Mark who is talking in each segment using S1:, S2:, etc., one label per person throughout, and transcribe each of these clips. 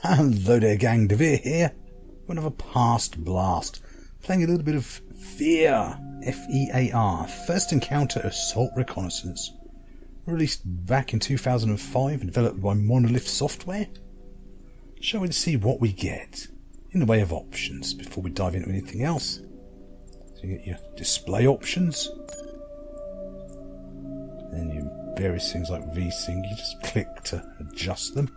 S1: Hello there gang, F.E.A.R here. Another past blast. Playing a little bit of F.E.A.R. F.E.A.R. First Encounter Assault Reconnaissance. Released back in 2005 and developed by Monolith Software. Shall we see what we get in the way of options before we dive into anything else? So you get your display options. Then your various things like VSync, you just click to adjust them.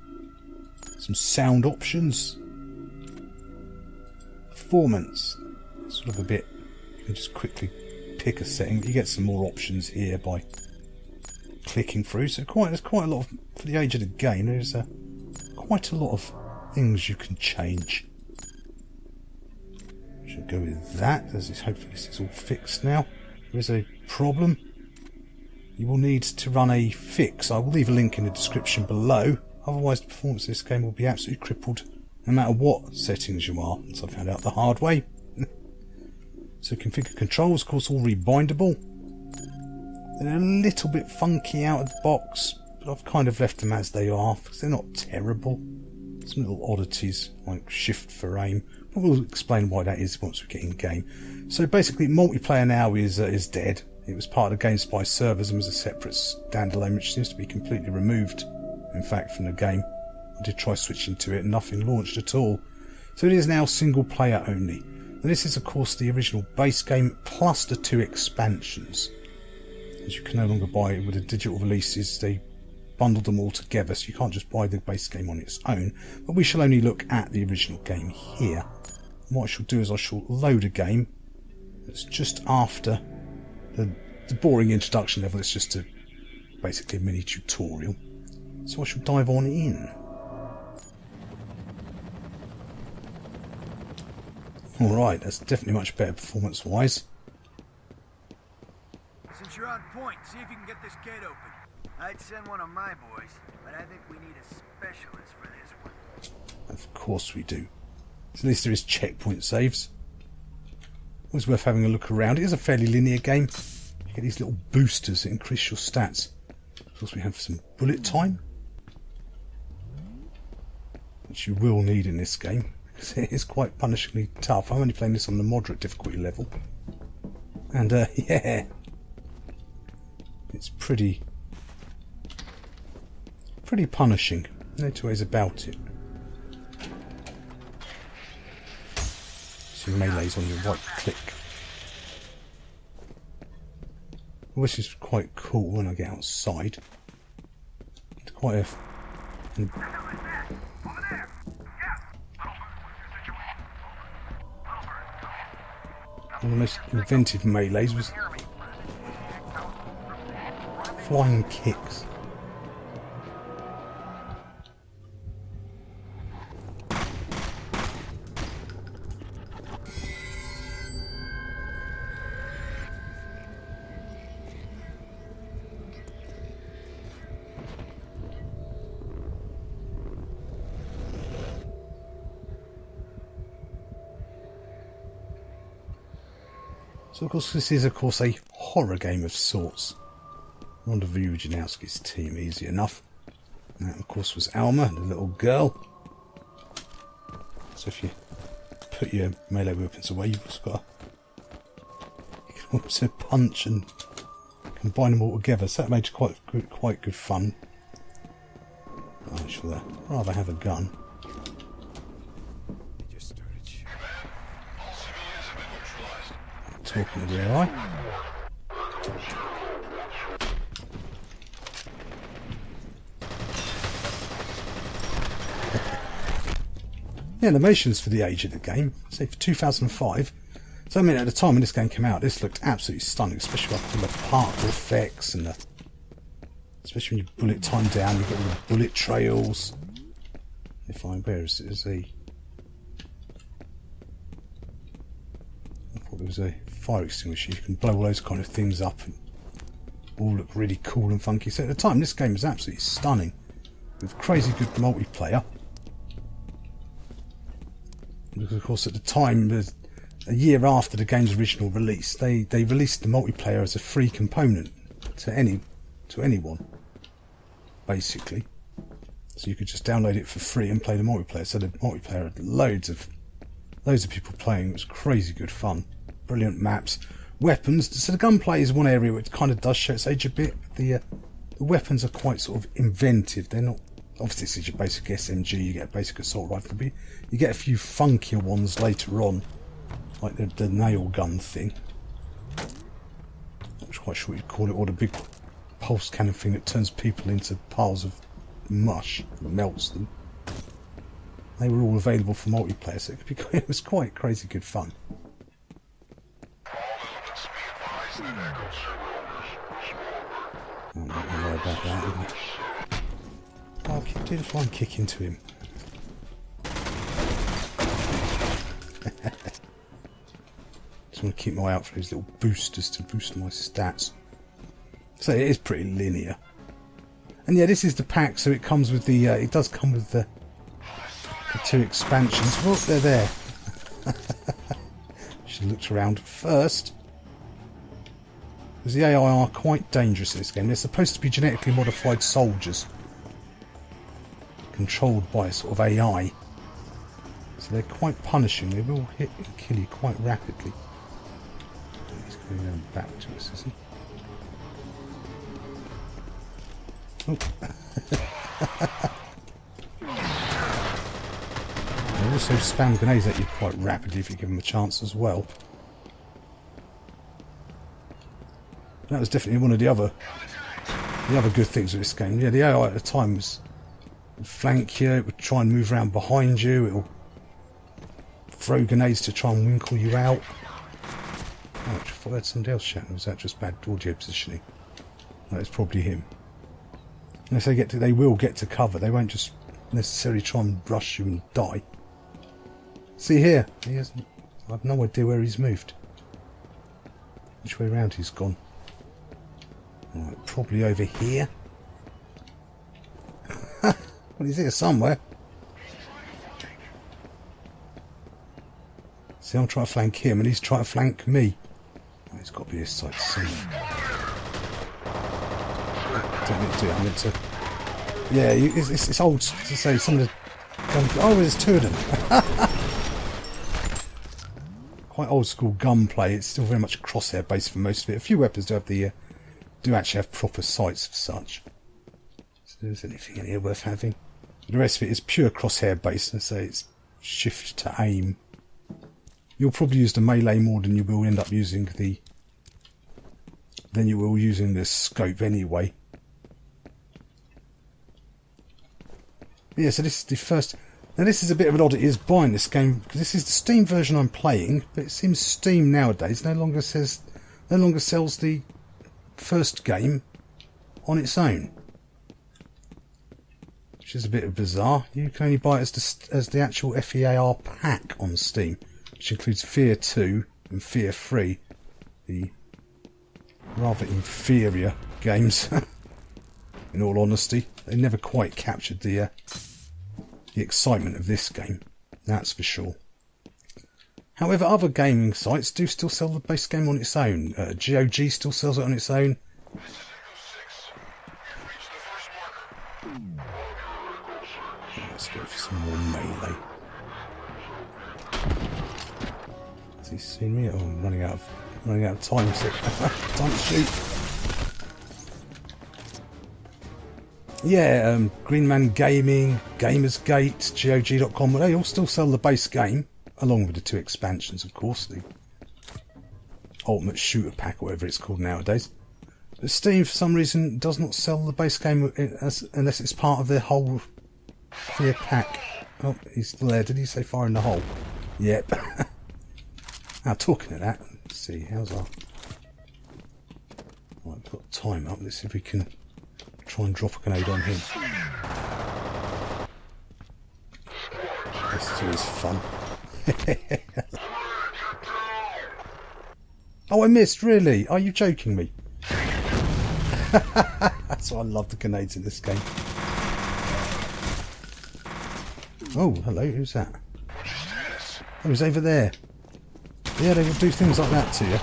S1: Some sound options. Performance, sort of a bit, you can just quickly pick a setting. You get some more options here by clicking through. So there's quite a lot of, for the age of the game, there's quite a lot of things you can change. Should go with that. Hopefully this is all fixed now. There is a problem. You will need to run a fix. I will leave a link in the description below. Otherwise the performance of this game will be absolutely crippled no matter what settings you are, as I found out the hard way. So configure controls, of course all rebindable. They're a little bit funky out of the box, but I've kind of left them as they are because they're not terrible. Some little oddities like shift for aim, but we'll explain why that is once we get in game. So basically multiplayer now is dead. It was part of the GameSpy servers and was a separate standalone which seems to be completely removed, in fact, from the game. I did try switching to it and nothing launched at all. So it is now single player only. And this is of course the original base game plus the 2 expansions. As you can no longer buy it with the digital releases, they bundled them all together, so you can't just buy the base game on its own. But we shall only look at the original game here. And what I shall do is I shall load a game that's just after the boring introduction level. It's just basically a mini tutorial. So I shall dive on in. Alright, that's definitely much better performance wise.
S2: Since you're on point, see if you can get this gate open. I'd send one of my boys, but I think we need a specialist for this one.
S1: Of course we do. So at least there is checkpoint saves. Always worth having a look around. It is a fairly linear game. You get these little boosters that increase your stats. Of course we have some bullet time, which you will need in this game because it is quite punishingly tough. I'm only playing this on the moderate difficulty level, and yeah, it's pretty punishing. No two ways about it. So melee's on your right click. Well, this is quite cool when I get outside. It's quite a one of the most inventive melees was flying kicks. So of course this is a horror game of sorts. Rendezvous with Janowski's team, easy enough. And that of course was Alma, the little girl. So if you put your melee weapons away, you've also got you can also punch and combine them all together. So that made quite good fun. I shall rather have a gun. Talking to the AI. The animations for the age of the game, say for 2005. So I mean, at the time when this game came out, this looked absolutely stunning, especially with the particle effects and especially when you bullet time down, you get all the bullet trails. If I where is it? I thought there was a fire extinguisher. You can blow all those kind of things up and all look really cool and funky. So at the time this game was absolutely stunning with crazy good multiplayer. Because of course at the time, a year after the game's original release, they released the multiplayer as a free component to anyone, basically. So you could just download it for free and play the multiplayer. So the multiplayer had loads of people playing. It was crazy good fun. Brilliant maps. Weapons. So the gunplay is one area which kind of does show its age a bit. The weapons are quite sort of inventive. They're not... Obviously this is your basic SMG. You get a basic assault rifle. But you get a few funkier ones later on. Like the nail gun thing. Not quite sure what you'd call it. Or the big pulse cannon thing that turns people into piles of mush that melts them. They were all available for multiplayer, so it was quite crazy good fun. I'm not going to worry about that, isn't it? I'll keep doing one kick into him. Just want to keep my eye out for those little boosters to boost my stats. So it is pretty linear. And yeah, this is the pack, so it comes with the... it does come with the 2 expansions. Well, they're there. Should have looked around first. Because the AI are quite dangerous in this game. They're supposed to be genetically modified soldiers. Controlled by a sort of AI. So they're quite punishing. They will hit and kill you quite rapidly. He's going down back to us, is he? Oh. They also spam grenades at you quite rapidly if you give them a chance as well. That was definitely one of the other good things with this game. Yeah, the AI at the time was would flank you, it would try and move around behind you, it'll throw grenades to try and winkle you out. Oh, I thought I had somebody else shouting. Was that just bad audio positioning? No, it's probably him. Unless they will get to cover. They won't just necessarily try and rush you and die. See here, he hasn't. I have no idea where he's moved. Which way around he's gone? Right, probably over here. Well, he's here somewhere. See, I'm trying to flank him, and he's trying to flank me. Oh, he's got to be this side somewhere. Don't mean to do it. I meant to. Yeah, it's old to say some of the. Oh, there's 2 of them. Quite old school gunplay. It's still very much crosshair based for most of it. A few weapons do have do actually have proper sights of such. So is there anything in here worth having? The rest of it is pure crosshair based. I say it's shift to aim. You'll probably use the melee more than you will end up using the. Than you will using the scope anyway. Yeah, so this is the first. Now this is a bit of an oddity is buying this game because this is the Steam version I'm playing, but it seems Steam nowadays no longer sells the first game on its own, which is a bit bizarre. You can only buy it as the actual F.E.A.R. pack on Steam, which includes F.E.A.R. 2 and F.E.A.R. 3, the rather inferior games. In all honesty, they never quite captured the excitement of this game, that's for sure. However, other gaming sites do still sell the base game on its own. GOG still sells it on its own. Let's go for some more melee. Has he seen me? Oh, I'm running out of time. Time to shoot. Yeah, Green Man Gaming, Gamersgate, GOG.com, they all still sell the base game, along with the 2 expansions, of course, the Ultimate Shooter Pack, or whatever it's called nowadays. But Steam, for some reason, does not sell the base game unless it's part of their whole F.E.A.R. pack. Oh, he's still there. Did he say fire in the hole? Yep. Now, talking of that, let's see, how's our... Right, put time up, let's see if we can... try and drop a grenade on him. This is always fun. Oh, I missed, really? Are you joking me? That's why I love the grenades in this game. Oh, hello, who's that? Oh, he's over there. Yeah, they will do things like that to you.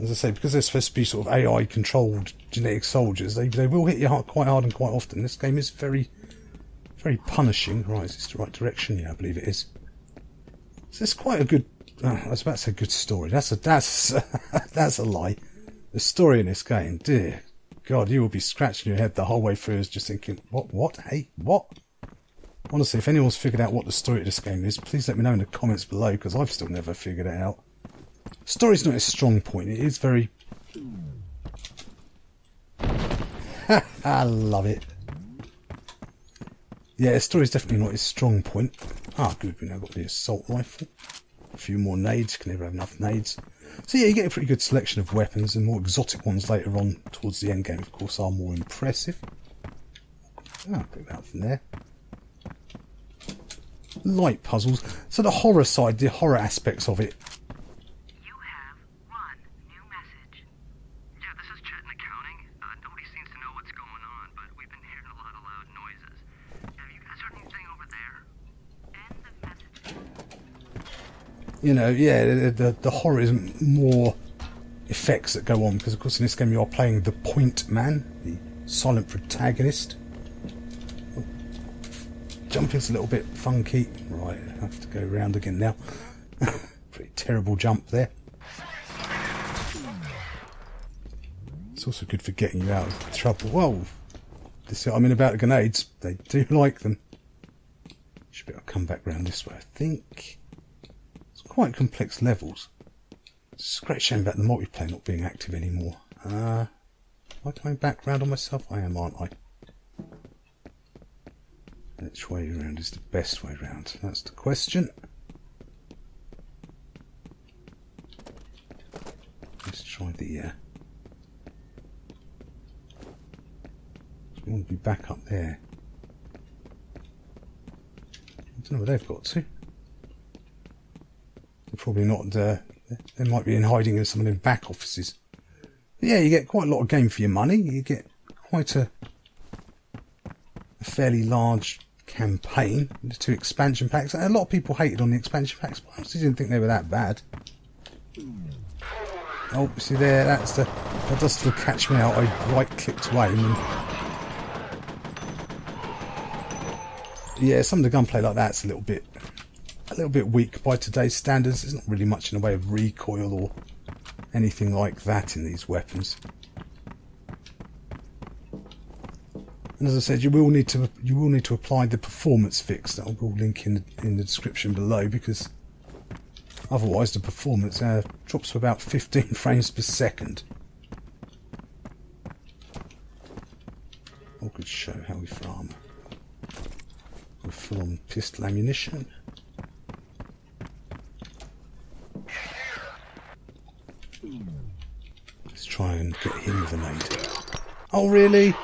S1: as I say, because they're supposed to be sort of AI-controlled genetic soldiers, they will hit you quite hard and quite often. This game is very, very punishing. Right, is this the right direction? Yeah, I believe it is. So it's quite a good... I was about to say good story. That's a lie. The story in this game, dear God, you will be scratching your head the whole way through, just thinking, what, hey, what? Honestly, if anyone's figured out what the story of this game is, please let me know in the comments below, because I've still never figured it out. Story's not a strong point. It is very... I love it. Yeah, story's definitely not his strong point. Ah, good, we now got the assault rifle. A few more nades, can never have enough nades. So yeah, you get a pretty good selection of weapons, and more exotic ones later on towards the end game, of course, are more impressive. I'll pick that up from there. Light puzzles. So the horror side, the horror aspects of it.
S3: You have one new message. Yeah, this is Chet in accounting. Nobody seems to know what's going on, but we've been hearing a lot of loud noises. Have you guys heard anything over there? End of message.
S1: You know, yeah, the horror is more effects that go on, because of course in this game you are playing the point man, the silent protagonist. Jumping's a little bit funky. Right, I have to go around again now. Pretty terrible jump there. It's also good for getting you out of trouble. Well, this is what I mean about the grenades. They do like them. Should be able to come back round this way, I think. It's quite complex levels. It's a great shame about the multiplayer not being active anymore. Am I coming back round on myself? I am, aren't I? Which way around is the best way round? That's the question. Let's try the... we want to be back up there. I don't know where they've got to. They're probably not... they might be in hiding in some of them back offices. But yeah, you get quite a lot of game for your money. You get quite a fairly large campaign, the 2 expansion packs. A lot of people hated on the expansion packs, but I honestly didn't think they were that bad. Oh, see there, that does still catch me out. I right click to aim, and yeah, some of the gunplay like that's a little bit weak by today's standards. There's not really much in the way of recoil or anything like that in these weapons. And as I said, you will need to apply the performance fix that I will link in the description below, because otherwise the performance drops to about 15 frames per second. I could show how we farm with full-on pistol ammunition. Let's try and get him with a nade. Oh really?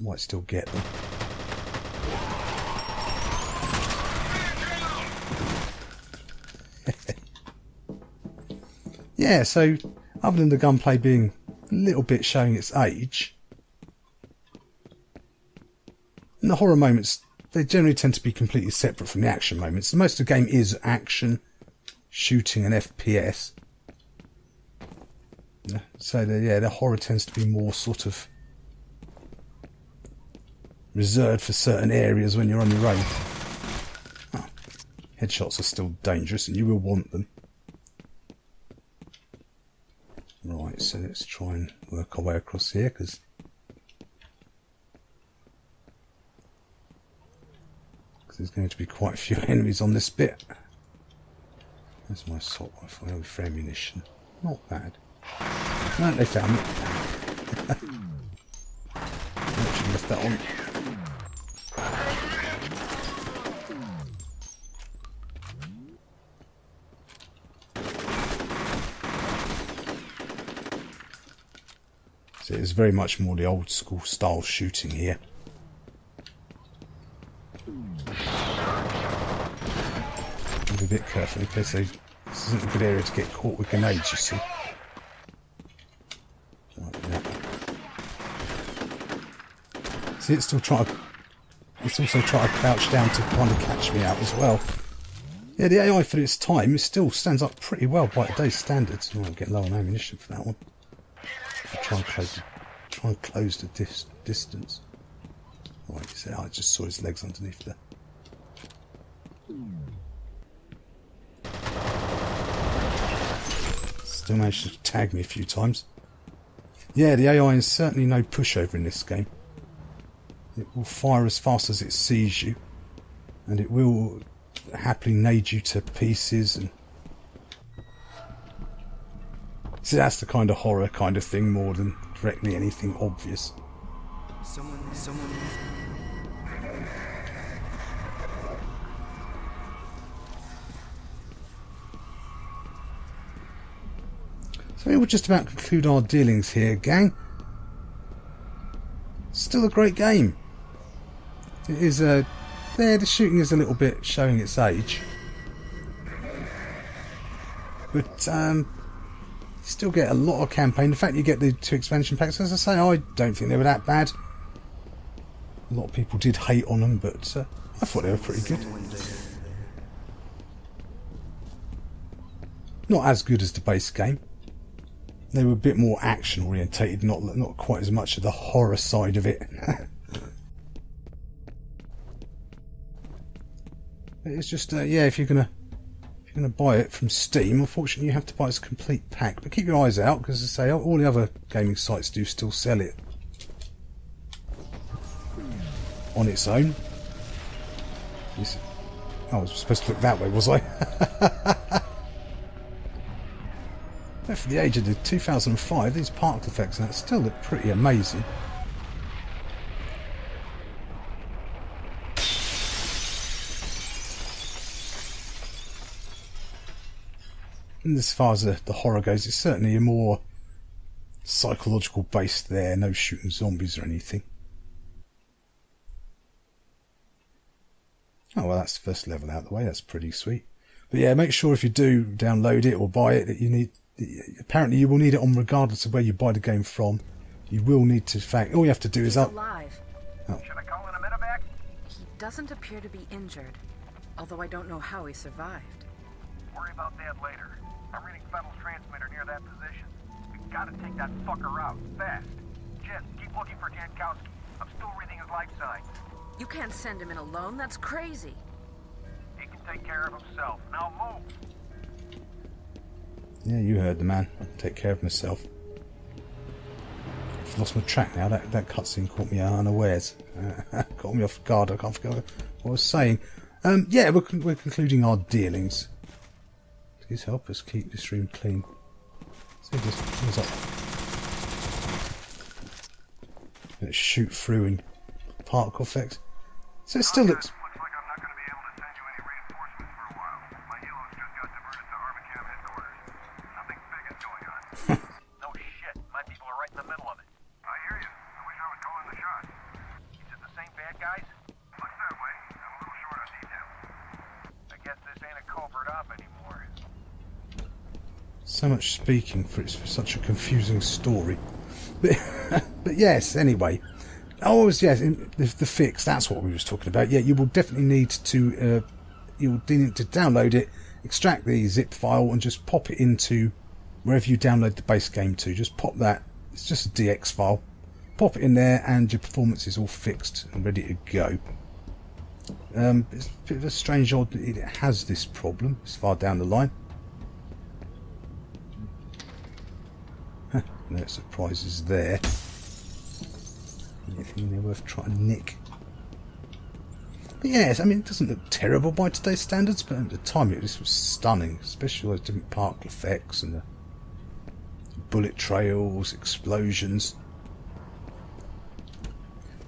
S1: Might still get them. Yeah, so other than the gunplay being a little bit showing its age, and the horror moments, they generally tend to be completely separate from the action moments. Most of the game is action, shooting and FPS. So the horror tends to be more sort of reserved for certain areas when you're on your own. Oh, headshots are still dangerous and you will want them. Right, so let's try and work our way across here, because there's going to be quite a few enemies on this bit. There's my assault rifle with ammunition. Not bad. No, they found me. I should have left that on. So it's very much more the old school style shooting here. Be a bit careful in case this isn't a good area to get caught with grenades, you see. See, it's also trying to crouch down to kind of catch me out as well. Yeah, the AI for its time, it still stands up pretty well by today's standards. Oh, I'm getting low on ammunition for that one. I'll try and close the distance. Right, so I just saw his legs underneath there. Still managed to tag me a few times. Yeah, the AI is certainly no pushover in this game. It will fire as fast as it sees you, and it will happily nade you to pieces. And so that's the kind of horror kind of thing more than directly anything obvious.
S2: Someone.
S1: So we'll just about conclude our dealings here, gang. Still a great game. It is there. The shooting is a little bit showing its age, but still get a lot of campaign. In fact, you get the 2 expansion packs. As I say, I don't think they were that bad. A lot of people did hate on them, but I thought they were pretty good. Not as good as the base game. They were a bit more action orientated, not quite as much of the horror side of it. It's just yeah, if you're gonna buy it from Steam, unfortunately you have to buy its complete pack. But keep your eyes out, because as I say, all the other gaming sites do still sell it on its own. I was supposed to look that way, was I? But for the age of the 2005, these particle effects and that still look pretty amazing. And as far as the horror goes, it's certainly a more psychological based there, no shooting zombies or anything. Oh well, that's the first level out of the way, that's pretty sweet. But yeah, make sure if you do download it or buy it that you need, apparently you will need it on regardless of where you buy the game from. You will need to, in fact, all you have to do is
S4: He's alive.
S1: Oh.
S2: Should I call in a medevac?
S4: He doesn't appear to be injured, although I don't know how he survived.
S2: Worry about that later. I'm reading Federal's transmitter near that position. We gotta take that fucker out, fast. Jen, keep looking for Jankowski. I'm still reading his life signs.
S4: You can't send him in alone, that's crazy.
S2: He can take care of himself. Now move.
S1: Yeah, you heard the man. I can take care of myself. I've lost my track now. That cutscene caught me unawares. Caught me off guard. I can't forget what I was saying. Yeah, we're concluding our dealings. Please help us keep this room clean. See this things up. Let's shoot through in particle effects. So it still looks.
S2: Looks like I'm not gonna be able to send you any reinforcements for a while. My helos just got diverted to Army Cabinet orders. Nothing big is going on. No shit. My people are right in the middle of it. I hear you. I wish I was calling the shots. Is it the same bad guys? Looks that way. I'm a little short on details. I guess this ain't a covert op anymore.
S1: So much speaking for such a confusing story. But yes, anyway. Oh, yes, the fix, that's what we was talking about. Yeah, you will definitely need to download it, extract the zip file and just pop it into wherever you download the base game to. Just pop that, it's just a DX file. Pop it in there and your performance is all fixed and ready to go. It's a bit of a strange odd that it has this problem. It's far down the line. No surprises there. Anything they're worth trying to nick. But yes, I mean, it doesn't look terrible by today's standards, but at the time this was stunning, especially those different particle effects and the bullet trails, explosions.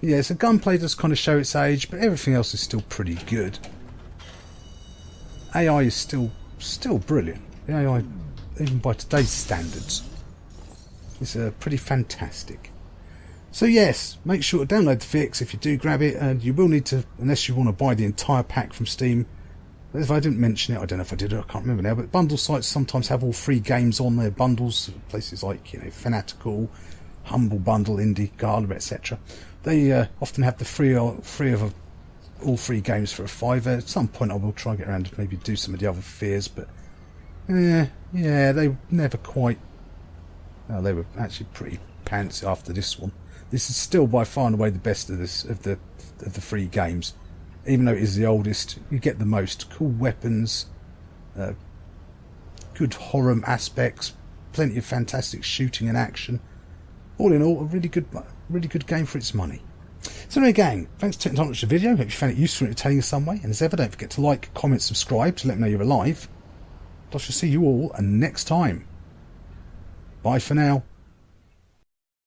S1: Yeah, so gunplay does kind of show its age, but everything else is still pretty good. AI is still brilliant. The AI, even by today's standards, is pretty fantastic. So yes, make sure to download the fix if you do grab it, and you will need to, unless you want to buy the entire pack from Steam. If I didn't mention it, I don't know if I did, I can't remember now, but bundle sites sometimes have all free games on their bundles, places like, you know, Fanatical, Humble Bundle, Indie, Gala, etc. They often have the free of all 3 games for a £5. At some point I will try and get around to maybe do some of the other F.E.A.Rs, but yeah, they never quite. Oh, they were actually pretty pants after this one. This is still by far and away the best of the 3 games, even though it is the oldest. You get the most cool weapons, good horror aspects, plenty of fantastic shooting and action. All in all, a really good game for its money. So anyway, gang, thanks for taking time to watch the video. Hope you found it useful and entertaining in some way. And as ever, don't forget to like, comment, subscribe to let me know you're alive. I shall see you all next time. Bye for now.